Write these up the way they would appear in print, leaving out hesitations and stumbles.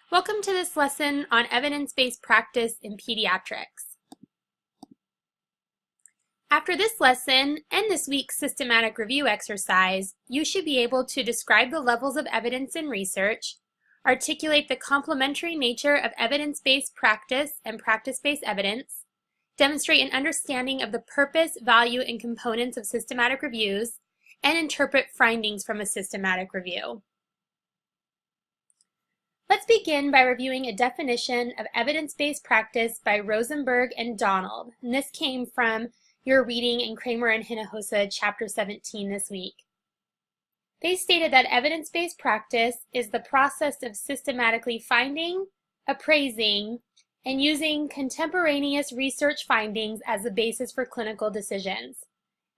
Welcome to this lesson on evidence-based practice in pediatrics. After this lesson and this week's systematic review exercise, you should be able to describe the levels of evidence in research, articulate the complementary nature of evidence-based practice and practice-based evidence, demonstrate an understanding of the purpose, value, and components of systematic reviews, and interpret findings from a systematic review. Let's begin by reviewing a definition of evidence-based practice by Rosenberg and Donald. And this came from your reading in Kramer and Hinojosa, Chapter 17 this week. They stated that evidence-based practice is the process of systematically finding, appraising, and using contemporaneous research findings as the basis for clinical decisions.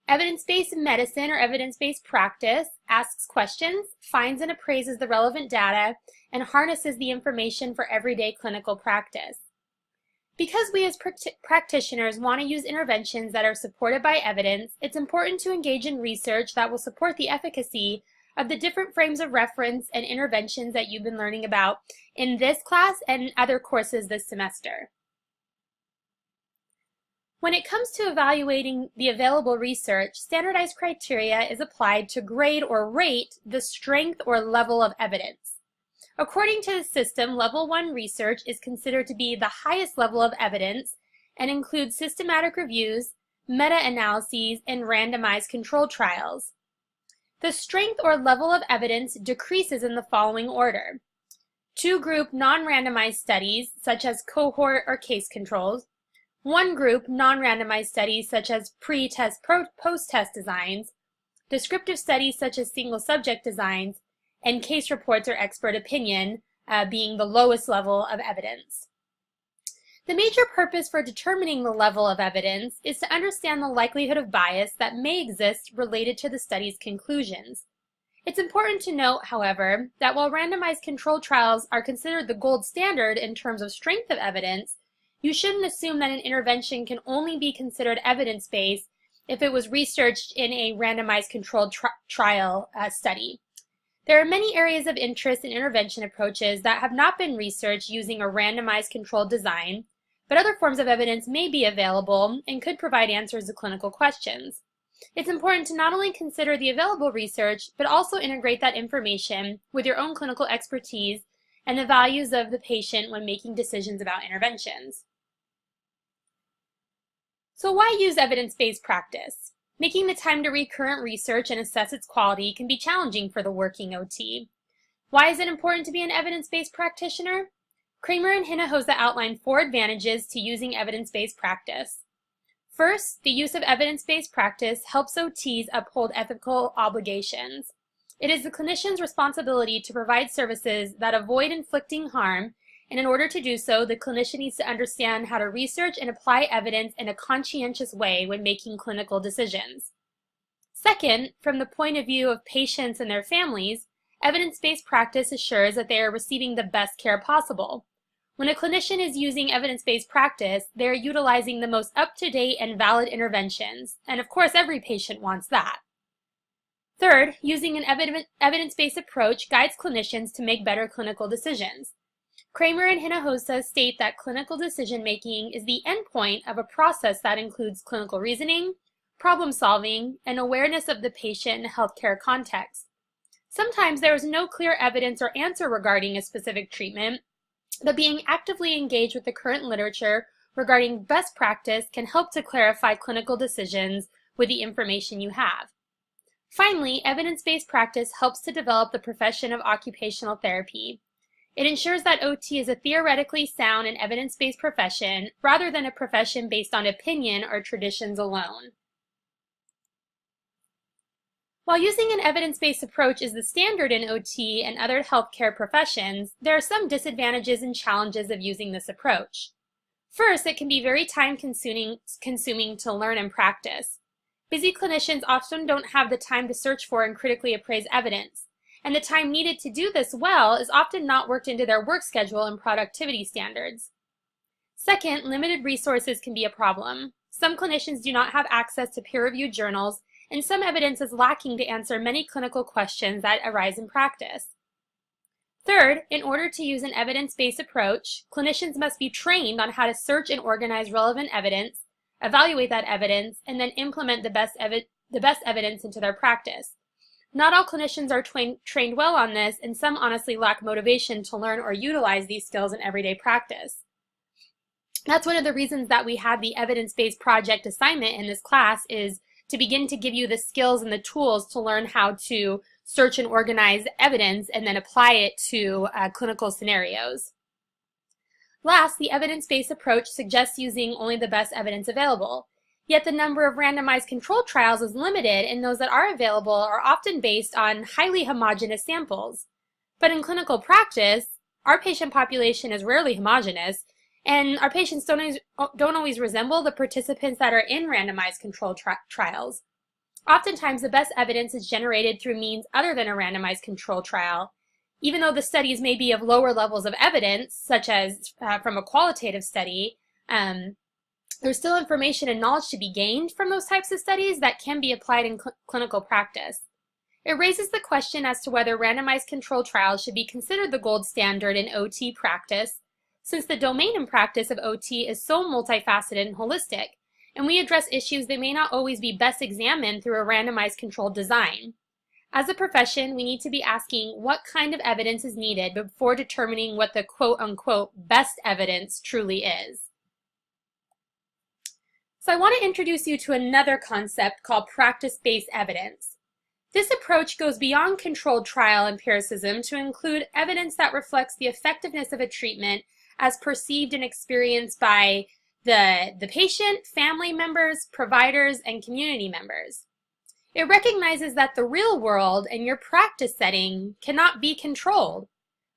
Evidence-based medicine or evidence-based practice asks questions, finds and appraises the relevant data, and harnesses the information for everyday clinical practice. Because we as practitioners want to use interventions that are supported by evidence, it's important to engage in research that will support the efficacy of the different frames of reference and interventions that you've been learning about in this class and other courses this semester. When it comes to evaluating the available research, standardized criteria is applied to grade or rate the strength or level of evidence. According to the system, Level 1 research is considered to be the highest level of evidence and includes systematic reviews, meta-analyses, and randomized controlled trials. The strength or level of evidence decreases in the following order: two-group non-randomized studies, such as cohort or case controls; one-group non-randomized studies, such as pre-test, post-test designs; descriptive studies, such as single-subject designs; and case reports or expert opinion being the lowest level of evidence. The major purpose for determining the level of evidence is to understand the likelihood of bias that may exist related to the study's conclusions. It's important to note, however, that while randomized controlled trials are considered the gold standard in terms of strength of evidence, you shouldn't assume that an intervention can only be considered evidence-based if it was researched in a randomized controlled trial study. There are many areas of interest in intervention approaches that have not been researched using a randomized controlled design, but other forms of evidence may be available and could provide answers to clinical questions. It's important to not only consider the available research, but also integrate that information with your own clinical expertise and the values of the patient when making decisions about interventions. So why use evidence-based practice? Making the time to read current research and assess its quality can be challenging for the working OT. Why is it important to be an evidence-based practitioner? Kramer and Hinojosa outlined 4 advantages to using evidence-based practice. First, the use of evidence-based practice helps OTs uphold ethical obligations. It is the clinician's responsibility to provide services that avoid inflicting harm, and in order to do so, the clinician needs to understand how to research and apply evidence in a conscientious way when making clinical decisions. Second, from the point of view of patients and their families, evidence-based practice assures that they are receiving the best care possible. When a clinician is using evidence-based practice, they are utilizing the most up-to-date and valid interventions, and of course every patient wants that. Third, using an evidence-based approach guides clinicians to make better clinical decisions. Kramer and Hinojosa state that clinical decision-making is the endpoint of a process that includes clinical reasoning, problem-solving, and awareness of the patient and healthcare context. Sometimes there is no clear evidence or answer regarding a specific treatment, but being actively engaged with the current literature regarding best practice can help to clarify clinical decisions with the information you have. Finally, evidence-based practice helps to develop the profession of occupational therapy. It ensures that OT is a theoretically sound and evidence-based profession rather than a profession based on opinion or traditions alone. While using an evidence-based approach is the standard in OT and other healthcare professions, there are some disadvantages and challenges of using this approach. First, it can be very time-consuming to learn and practice. Busy clinicians often don't have the time to search for and critically appraise evidence, and the time needed to do this well is often not worked into their work schedule and productivity standards. Second, limited resources can be a problem. Some clinicians do not have access to peer-reviewed journals, and some evidence is lacking to answer many clinical questions that arise in practice. Third, in order to use an evidence-based approach, clinicians must be trained on how to search and organize relevant evidence, evaluate that evidence, and then implement the best evidence into their practice. Not all clinicians are trained well on this, and some honestly lack motivation to learn or utilize these skills in everyday practice. That's one of the reasons that we have the evidence-based project assignment in this class, is to begin to give you the skills and the tools to learn how to search and organize evidence and then apply it to clinical scenarios. Last, the evidence-based approach suggests using only the best evidence available. Yet the number of randomized controlled trials is limited, and those that are available are often based on highly homogeneous samples. But in clinical practice, our patient population is rarely homogeneous, and our patients don't always resemble the participants that are in randomized controlled trials. Oftentimes, the best evidence is generated through means other than a randomized controlled trial. Even though the studies may be of lower levels of evidence, such as from a qualitative study, there's still information and knowledge to be gained from those types of studies that can be applied in clinical practice. It raises the question as to whether randomized controlled trials should be considered the gold standard in OT practice, since the domain and practice of OT is so multifaceted and holistic, and we address issues that may not always be best examined through a randomized controlled design. As a profession, we need to be asking what kind of evidence is needed before determining what the quote-unquote best evidence truly is. So I want to introduce you to another concept called practice-based evidence. This approach goes beyond controlled trial empiricism to include evidence that reflects the effectiveness of a treatment as perceived and experienced by the patient, family members, providers, and community members. It recognizes that the real world and your practice setting cannot be controlled,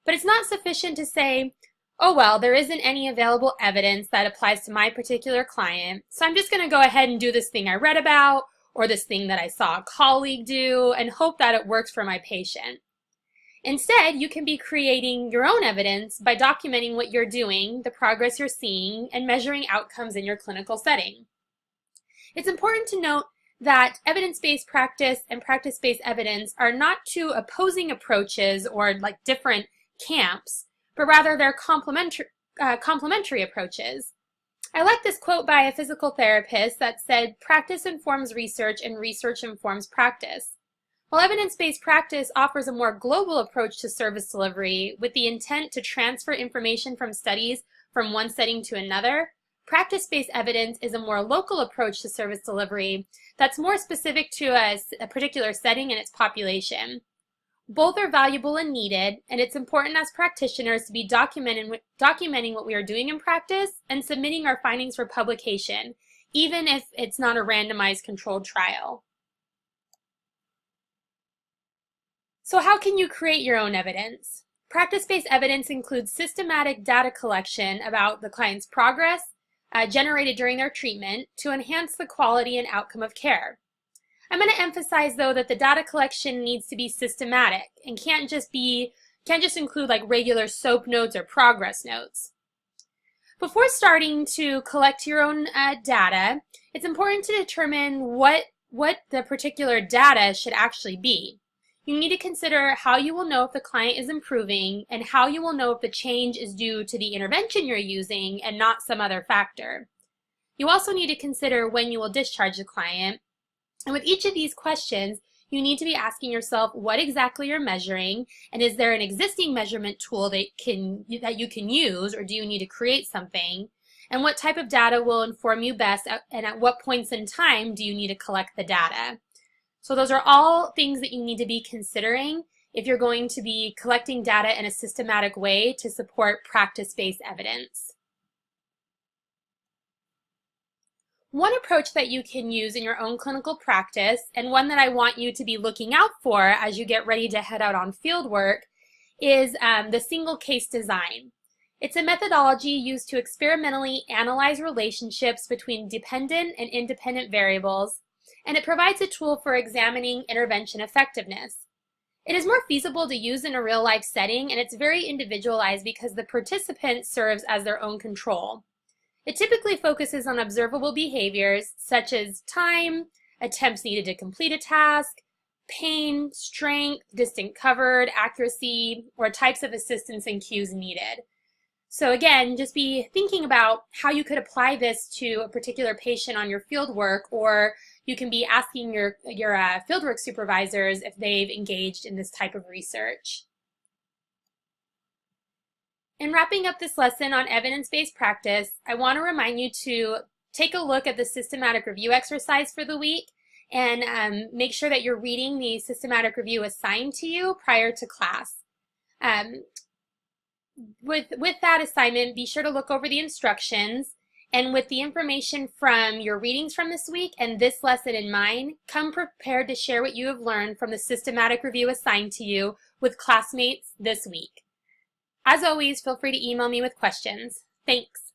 but it's not sufficient to say, oh well, there isn't any available evidence that applies to my particular client, so I'm just going to go ahead and do this thing I read about or this thing that I saw a colleague do and hope that it works for my patient. Instead, you can be creating your own evidence by documenting what you're doing, the progress you're seeing, and measuring outcomes in your clinical setting. It's important to note that evidence-based practice and practice-based evidence are not two opposing approaches or like different camps, but rather they're complementary approaches. I like this quote by a physical therapist that said, "Practice informs research and research informs practice." While evidence-based practice offers a more global approach to service delivery with the intent to transfer information from studies from one setting to another, practice-based evidence is a more local approach to service delivery that's more specific to a particular setting and its population. Both are valuable and needed, and it's important as practitioners to be documenting what we are doing in practice and submitting our findings for publication, even if it's not a randomized controlled trial. So how can you create your own evidence? Practice-based evidence includes systematic data collection about the client's progress generated during their treatment to enhance the quality and outcome of care. I'm going to emphasize, though, that the data collection needs to be systematic and can't just include like regular SOAP notes or progress notes. Before starting to collect your own data, it's important to determine what the particular data should actually be. You need to consider how you will know if the client is improving and how you will know if the change is due to the intervention you're using and not some other factor. You also need to consider when you will discharge the client. And with each of these questions, you need to be asking yourself what exactly you're measuring, and is there an existing measurement tool that you can use, or do you need to create something? And what type of data will inform you best, and at what points in time do you need to collect the data? So those are all things that you need to be considering if you're going to be collecting data in a systematic way to support practice-based evidence. One approach that you can use in your own clinical practice, and one that I want you to be looking out for as you get ready to head out on field work, is the single case design. It's a methodology used to experimentally analyze relationships between dependent and independent variables, and it provides a tool for examining intervention effectiveness. It is more feasible to use in a real-life setting, and it's very individualized because the participant serves as their own control. It typically focuses on observable behaviors such as time, attempts needed to complete a task, pain, strength, distant covered, accuracy, or types of assistance and cues needed. So again, just be thinking about how you could apply this to a particular patient on your field work, or you can be asking your fieldwork supervisors if they've engaged in this type of research. In wrapping up this lesson on evidence-based practice, I want to remind you to take a look at the systematic review exercise for the week and make sure that you're reading the systematic review assigned to you prior to class. With that assignment, be sure to look over the instructions, and with the information from your readings from this week and this lesson in mind, come prepared to share what you have learned from the systematic review assigned to you with classmates this week. As always, feel free to email me with questions. Thanks.